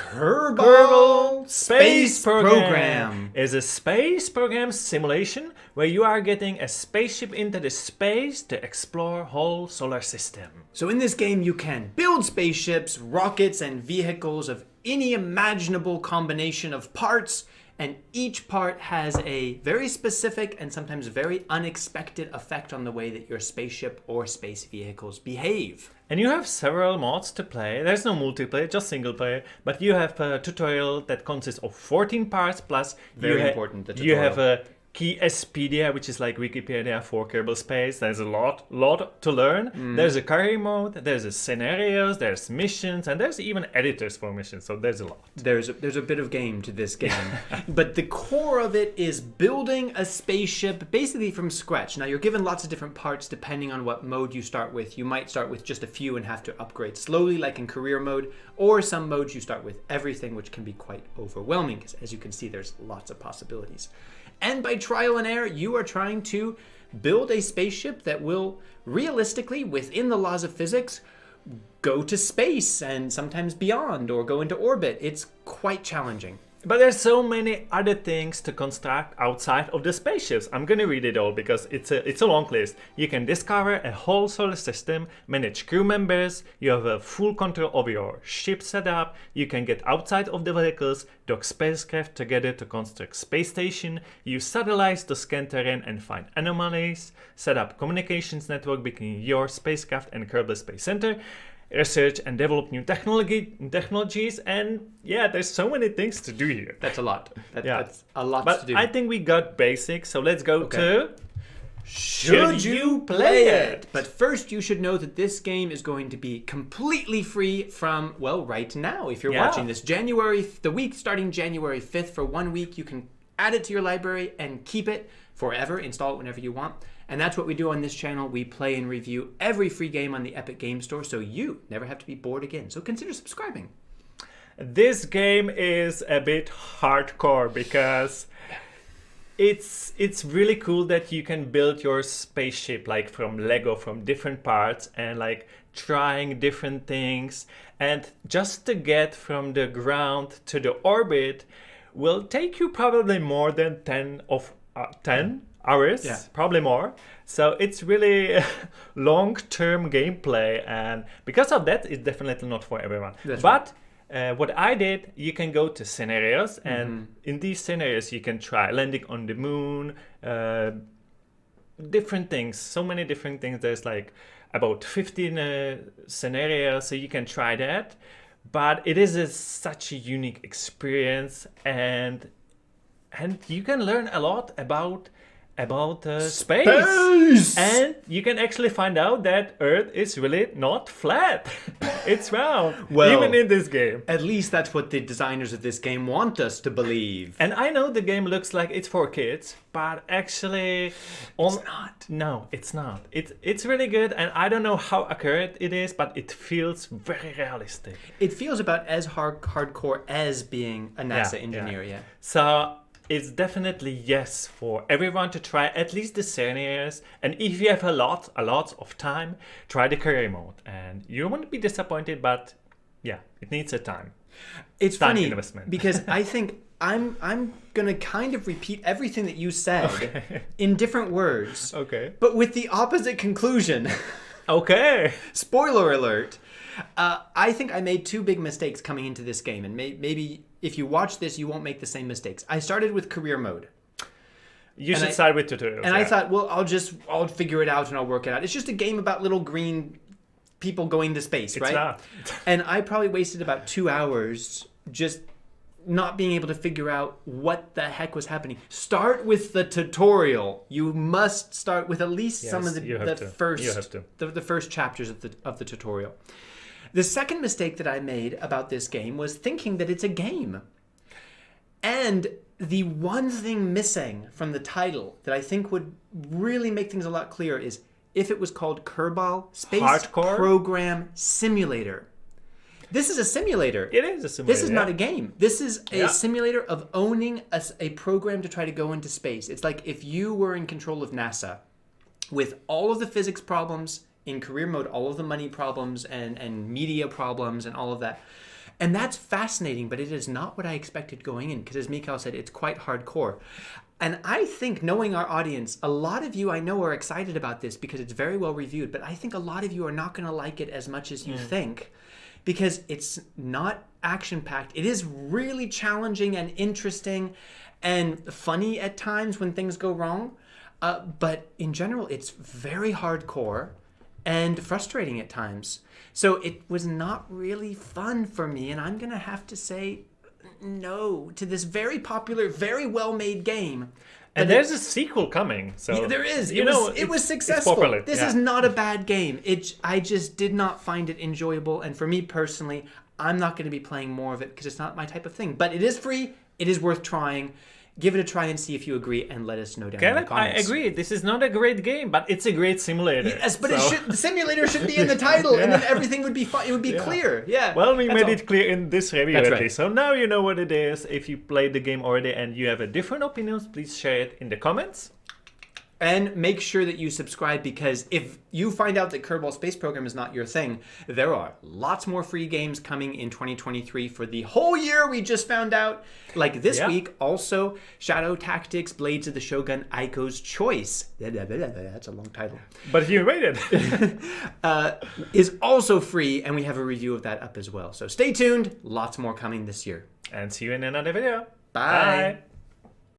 Kerbal Space Program is a space program simulation where you are getting a spaceship into the space to explore whole solar system. So in this game you can build spaceships, rockets, and vehicles of any imaginable combination of parts, and each part has a very specific and sometimes very unexpected effect on the way that your spaceship or space vehicles behave. And you have several mods to play. There's no multiplayer, just single player. But you have a tutorial that consists of 14 parts plus Very important, the tutorial. You have a Keyspedia, which is like Wikipedia for Kerbal Space. There's a lot to learn. There's a career mode, there's a scenarios, there's missions, and there's even editors for missions. So there's a lot. There's a bit of game to this game. But the core of it is building a spaceship basically from scratch. Now you're given lots of different parts depending on what mode you start with. You might start with just a few and have to upgrade slowly like in career mode, or some modes you start with everything, which can be quite overwhelming because as you can see there's lots of possibilities. And by trial and error, you are trying to build a spaceship that will realistically, within the laws of physics, go to space and sometimes beyond or go into orbit. It's quite challenging. But there's so many other things to construct outside of the spaceships. I'm gonna read it all because it's a long list. You can discover a whole solar system, manage crew members, you have a full control of your ship setup, you can get outside of the vehicles, dock spacecraft together to construct space station, use satellites to scan terrain and find anomalies, set up communications network between your spacecraft and Kerbal Space Center, research and develop new technologies, and yeah, there's so many things to do here. That's a lot. That's a lot to do. I think we got basics, so let's go to Should You Play It? But first you should know that this game is going to be completely free from, well, right now. If you're watching this the week starting January 5th, for 1 week, you can add it to your library and keep it forever, install it whenever you want. And that's what we do on this channel. We play and review every free game on the Epic Game Store, so you never have to be bored again. So consider subscribing. This game is a bit hardcore because it's really cool that you can build your spaceship like from Lego, from different parts, and like trying different things. And just to get from the ground to the orbit will take you probably more than 10 hours, probably more. So it's really long-term gameplay, and because of that, it's definitely not for everyone. But what I did, you can go to scenarios, and in these scenarios, you can try landing on the moon, different things, so many different things. There's like about 15 scenarios, so you can try that. But it is such a unique experience, and you can learn a lot about space, and you can actually find out that Earth is really not flat. It's round, even in this game. At least that's what the designers of this game want us to believe. And I know the game looks like it's for kids, but actually it's not. No, it's not. It's really good, and I don't know how accurate it is, but it feels very realistic. It feels about as hardcore as being a NASA engineer, yeah. So it's definitely yes for everyone to try at least the scenarios, and if you have a lot of time, try the career mode, and you won't be disappointed. But yeah, it needs a time. It's time funny investment. Because I think I'm gonna kind of repeat everything that you said in different words, but with the opposite conclusion. Spoiler alert. I think I made two big mistakes coming into this game, and maybe if you watch this, you won't make the same mistakes. I started with career mode. You should start with tutorials. And I thought, well, I'll figure it out and I'll work it out. It's just a game about little green people going to space, right? It's not. And I probably wasted about 2 hours just not being able to figure out what the heck was happening. Start with the tutorial. You must start with at least some of the first chapters of the tutorial. The second mistake that I made about this game was thinking that it's a game. And the one thing missing from the title that I think would really make things a lot clearer is if it was called Kerbal Space Program Simulator. This is a simulator. It is a simulator. This is not a game. This is a simulator of owning a program to try to go into space. It's like if you were in control of NASA with all of the physics problems in career mode, all of the money problems and media problems and all of that. And that's fascinating, but it is not what I expected going in, because as Michal said, it's quite hardcore. And I think, knowing our audience, a lot of you I know are excited about this because it's very well reviewed, but I think a lot of you are not going to like it as much as you think, because it's not action-packed. It is really challenging and interesting and funny at times when things go wrong. But in general, it's very hardcore and frustrating at times. So it was not really fun for me, and I'm going to have to say no to this very popular, very well-made game. And there's a sequel coming. So yeah, there is. It was successful. This is not a bad game. I just did not find it enjoyable. And for me personally, I'm not going to be playing more of it because it's not my type of thing. But it is free. It is worth trying. Give it a try and see if you agree, and let us know down in the comments. I agree. This is not a great game, but it's a great simulator. Yes, but the simulator should be in the title, and then everything would be fun. It would be clear. Yeah. Well, we made it clear in this review at least. So now you know what it is. If you played the game already and you have a different opinion, please share it in the comments. And make sure that you subscribe, because if you find out that Kerbal Space Program is not your thing, there are lots more free games coming in 2023 for the whole year. We just found out. Like this week, also Shadow Tactics, Blades of the Shogun, Aiko's Choice. That's a long title. But you made it. Is also free, and we have a review of that up as well. So stay tuned. Lots more coming this year. And see you in another video. Bye.